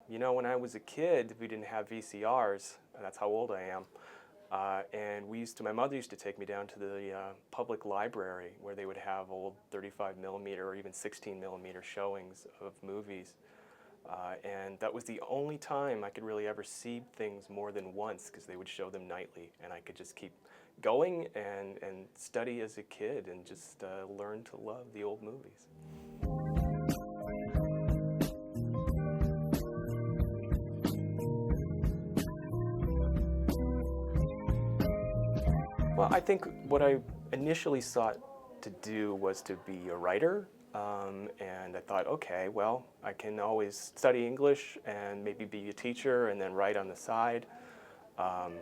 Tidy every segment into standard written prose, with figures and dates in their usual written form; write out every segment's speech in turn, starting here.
You know, when I was a kid, we didn't have VCRs. That's how old I am. And my mother used to take me down to the public library where they would have old 35 millimeter or even 16 millimeter showings of movies. And that was the only time I could really ever see things more than once because they would show them nightly. And I could just keep going and study as a kid and just learn to love the old movies. Well, I think what I initially sought to do was to be a writer, and I thought, okay, well, I can always study English and maybe be a teacher and then write on the side. Um,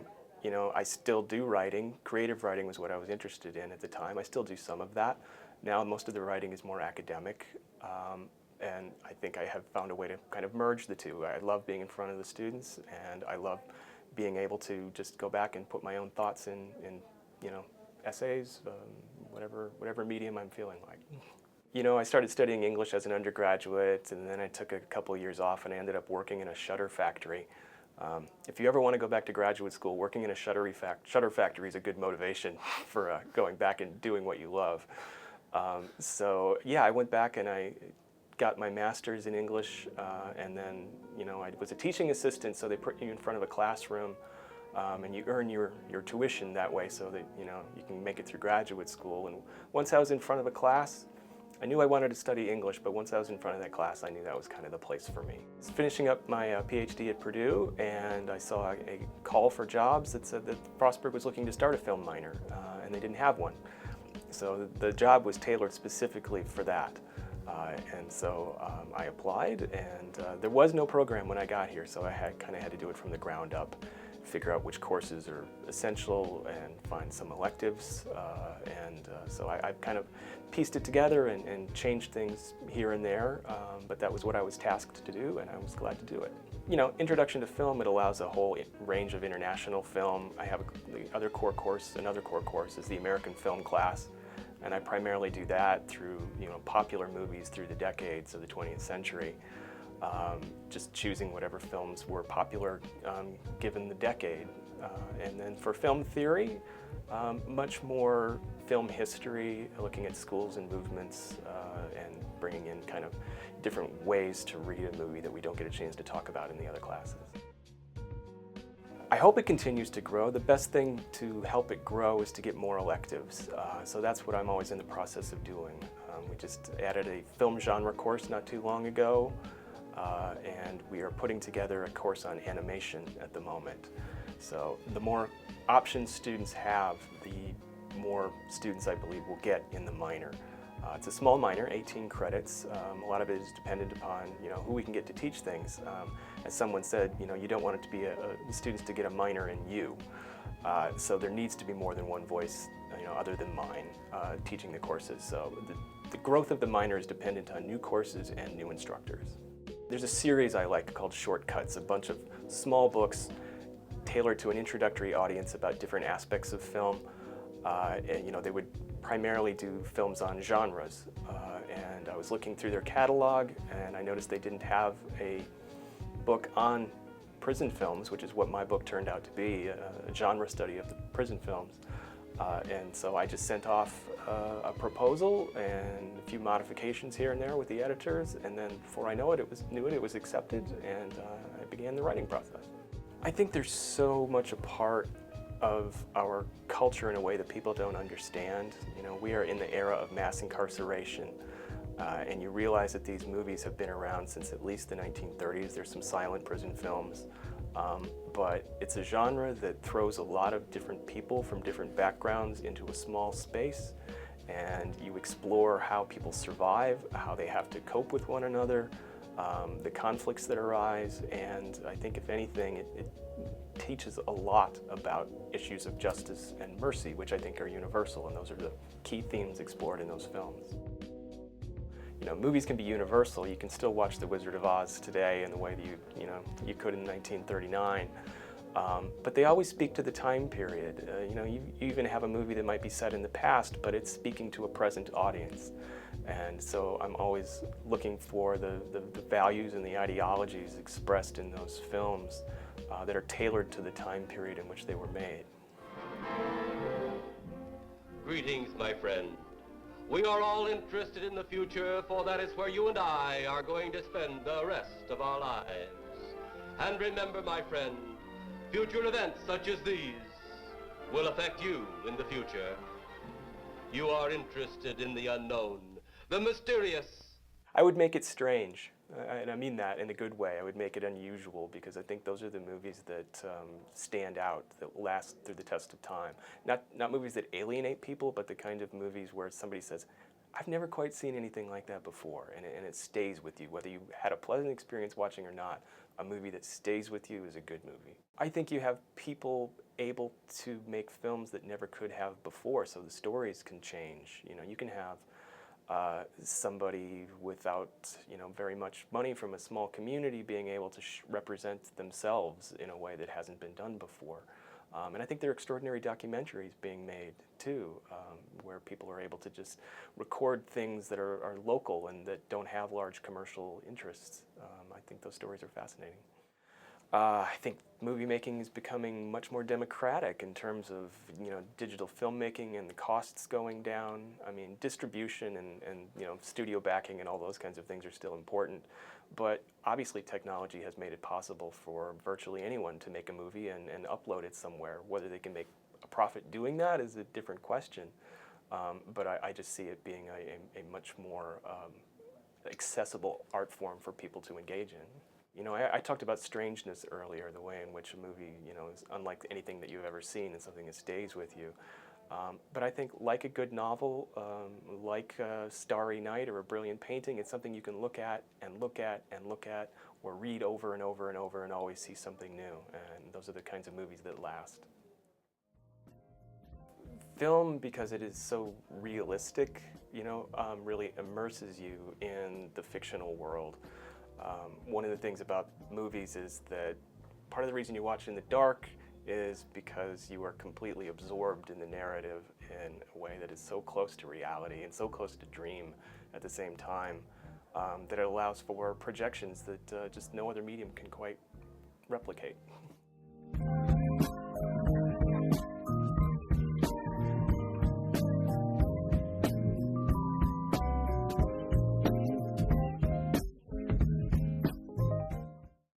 you know, I still do writing. Creative writing was what I was interested in at the time. I still do some of that. Now most of the writing is more academic, and I think I have found a way to kind of merge the two. I love being in front of the students, and I love being able to just go back and put my own thoughts in you know, essays, whatever medium I'm feeling like. You know, I started studying English as an undergraduate, and then I took a couple of years off, and I ended up working in a shutter factory. If you ever want to go back to graduate school, working in a shutter factory is a good motivation for going back and doing what you love. So yeah, I went back and I got my master's in English, and then, you know, I was a teaching assistant, so they put you in front of a classroom. And you earn your tuition that way so that, you know, you can make it through graduate school. And once I was in front of a class, I knew I wanted to study English, but once I was in front of that class, I knew that was kind of the place for me. I was finishing up my PhD at Purdue, and I saw a call for jobs that said that Frostburg was looking to start a film minor, and they didn't have one. So the job was tailored specifically for that. And so I applied, and there was no program when I got here, so I kind of had to do it from the ground up. Figure out which courses are essential and find some electives. So I've kind of pieced it together and changed things here and there, but that was what I was tasked to do, and I was glad to do it. You know, Introduction to Film, it allows a whole range of international film. I have another core course is the American film class, and I primarily do that through, you know, popular movies through the decades of the 20th century. Just choosing whatever films were popular given the decade. And then for film theory, much more film history, looking at schools and movements, and bringing in kind of different ways to read a movie that we don't get a chance to talk about in the other classes. I hope it continues to grow. The best thing to help it grow is to get more electives. So that's what I'm always in the process of doing. We just added a film genre course not too long ago. And we are putting together a course on animation at the moment. So the more options students have, the more students I believe will get in the minor. It's a small minor, 18 credits. A lot of it is dependent upon, you know, who we can get to teach things. As someone said, you know, you don't want it to be students to get a minor in you. So there needs to be more than one voice, you know, other than mine, teaching the courses. So the growth of the minor is dependent on new courses and new instructors. There's a series I like called Shortcuts, a bunch of small books tailored to an introductory audience about different aspects of film. And, you know, they would primarily do films on genres. And I was looking through their catalog, and I noticed they didn't have a book on prison films, which is what my book turned out to be, a genre study of the prison films. And so I just sent off a proposal and a few modifications here and there with the editors, and then before I know it, it was accepted, and I began the writing process. I think there's so much a part of our culture in a way that people don't understand. You know, we are in the era of mass incarceration, and you realize that these movies have been around since at least the 1930s. There's some silent prison films. But it's a genre that throws a lot of different people from different backgrounds into a small space, and you explore how people survive, how they have to cope with one another, the conflicts that arise, and I think if anything, it teaches a lot about issues of justice and mercy, which I think are universal, and those are the key themes explored in those films. You know, movies can be universal. You can still watch The Wizard of Oz today in the way that you could in 1939. But they always speak to the time period. You know, you even have a movie that might be set in the past, but it's speaking to a present audience. And so I'm always looking for the values and the ideologies expressed in those films that are tailored to the time period in which they were made. Greetings, my friend. We are all interested in the future, for that is where you and I are going to spend the rest of our lives. And remember, my friend, future events such as these will affect you in the future. You are interested in the unknown, the mysterious. I would make it strange, and I mean that in a good way. I would make it unusual, because I think those are the movies that stand out, that last through the test of time. Not movies that alienate people, but the kind of movies where somebody says, I've never quite seen anything like that before, and it stays with you. Whether you had a pleasant experience watching or not, a movie that stays with you is a good movie. I think you have people able to make films that never could have before, so the stories can change. You know, you can have somebody without, very much money from a small community being able to represent themselves in a way that hasn't been done before. And I think there are extraordinary documentaries being made too, where people are able to just record things that are local and that don't have large commercial interests. I think those stories are fascinating. I think movie making is becoming much more democratic in terms of digital filmmaking and the costs going down. I mean, distribution and studio backing and all those kinds of things are still important, but obviously technology has made it possible for virtually anyone to make a movie and upload it somewhere. Whether they can make a profit doing that is a different question, but I just see it being a much more accessible art form for people to engage in. I talked about strangeness earlier, the way in which a movie, is unlike anything that you've ever seen and something that stays with you. But I think, like a good novel, like a Starry Night or a brilliant painting, it's something you can look at and look at and look at, or read over and over and over and always see something new. And those are the kinds of movies that last. Film, because it is so realistic, really immerses you in the fictional world. One of the things about movies is that part of the reason you watch in the dark is because you are completely absorbed in the narrative in a way that is so close to reality and so close to dream at the same time, that it allows for projections that just no other medium can quite replicate.